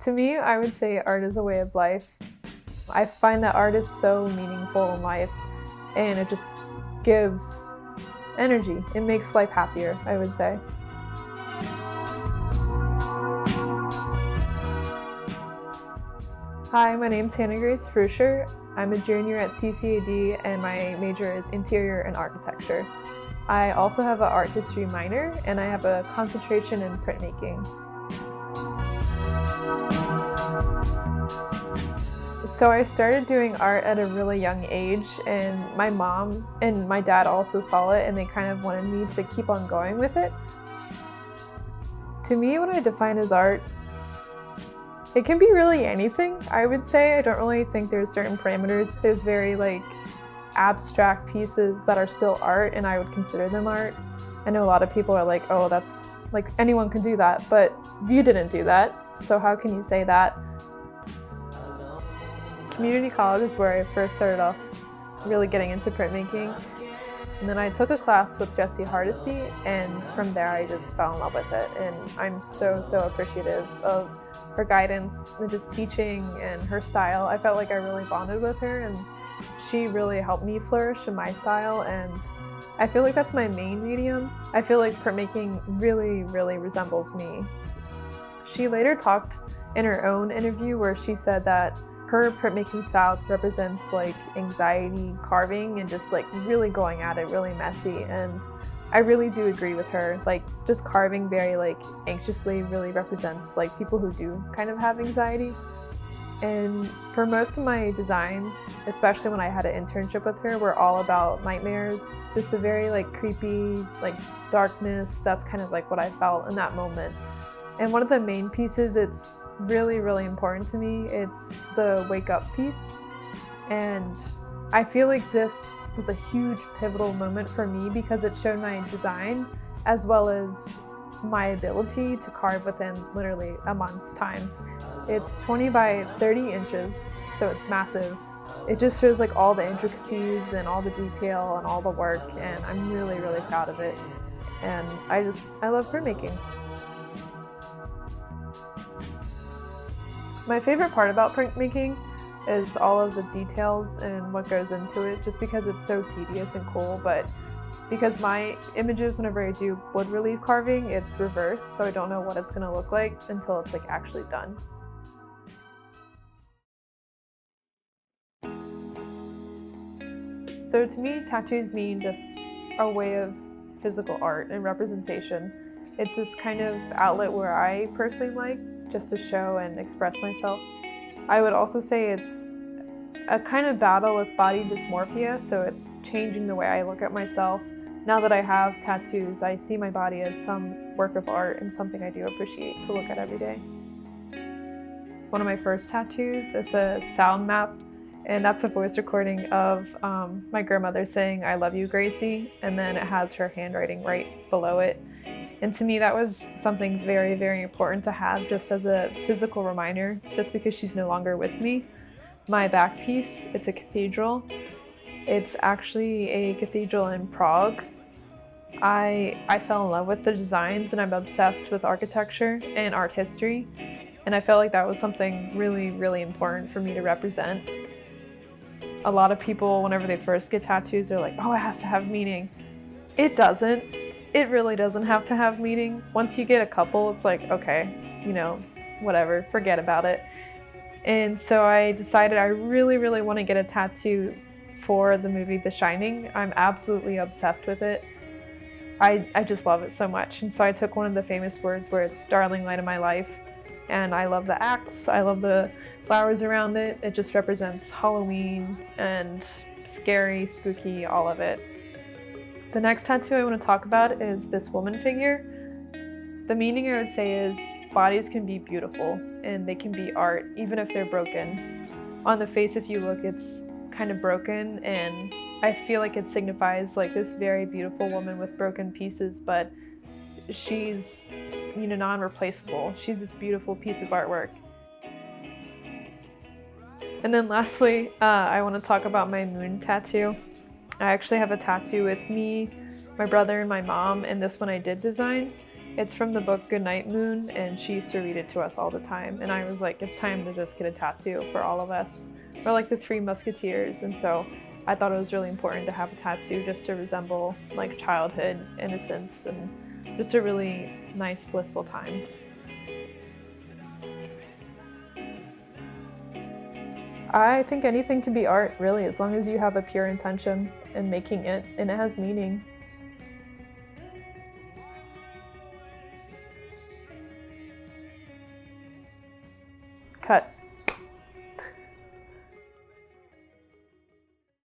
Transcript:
To me, I would say art is a way of life. I find that art is so meaningful in life, and it just gives energy. It makes life happier, I would say. Hi, my name's Hannah-Grace. I'm a junior at CCAD and my major is interior and architecture. I also have an art history minor and I have a concentration in printmaking. So I started doing art at a really young age, and my mom and my dad also saw it and they kind of wanted me to keep on going with it. To me, what I define as art, it can be really anything, I would say. I don't really think there's certain parameters. There's very abstract pieces that are still art and I would consider them art. I know a lot of people are like, oh, that's anyone can do that, but you didn't do that, so how can you say that? Community college is where I first started off really getting into printmaking. And then I took a class with Jessie Hardesty, and from there I just fell in love with it. And I'm so appreciative of her guidance and just teaching and her style. I felt like I really bonded with her and she really helped me flourish in my style, and I feel like that's my main medium. I feel like printmaking really resembles me. She later talked in her own interview where she said that her printmaking style represents anxiety carving and just really going at it, really messy, and I really do agree with her. Just carving very anxiously really represents people who do kind of have anxiety. And for most of my designs, especially when I had an internship with her, were all about nightmares, just the very creepy darkness. That's kind of what I felt in that moment. And one of the main pieces, it's really important to me, it's the wake up piece. And I feel like this was a huge pivotal moment for me because it showed my design as well as my ability to carve within literally a month's time. It's 20 by 30 inches, so it's massive. It just shows all the intricacies and all the detail and all the work, and I'm really proud of it. And I love printmaking. My favorite part about printmaking is all of the details and what goes into it, just because it's so tedious and cool. But because my images, whenever I do wood relief carving, it's reversed, so I don't know what it's gonna look like until it's actually done. So to me, tattoos mean just a way of physical art and representation. It's this kind of outlet where I personally like just to show and express myself. I would also say it's a kind of battle with body dysmorphia, so it's changing the way I look at myself. Now that I have tattoos, I see my body as some work of art and something I do appreciate to look at every day. One of my first tattoos is a sound map, and that's a voice recording of my grandmother saying, "I love you, Gracie," and then it has her handwriting right below it. And to me, that was something very important to have just as a physical reminder, just because she's no longer with me. My back piece, it's a cathedral. It's actually a cathedral in Prague. I fell in love with the designs and I'm obsessed with architecture and art history. And I felt like that was something really important for me to represent. A lot of people, whenever they first get tattoos, they're like, oh, it has to have meaning. It doesn't. It really doesn't have to have meaning. Once you get a couple, it's okay, whatever, forget about it. And so I decided I really want to get a tattoo for the movie The Shining. I'm absolutely obsessed with it. I just love it so much. And so I took one of the famous words where it's "Darling Light of My Life." And I love the axe, I love the flowers around it. It just represents Halloween and scary, spooky, all of it. The next tattoo I want to talk about is this woman figure. The meaning I would say is bodies can be beautiful and they can be art, even if they're broken. On the face, if you look, it's kind of broken, and I feel like it signifies this very beautiful woman with broken pieces, but she's non-replaceable. She's this beautiful piece of artwork. And then lastly, I want to talk about my moon tattoo. I actually have a tattoo with me, my brother, and my mom, and this one I did design. It's from the book Goodnight Moon, and she used to read it to us all the time. And I was like, it's time to just get a tattoo for all of us. We're like the Three Musketeers, and so I thought it was really important to have a tattoo just to resemble like childhood innocence and just a really nice, blissful time. I think anything can be art, really, as long as you have a pure intention in making it and it has meaning.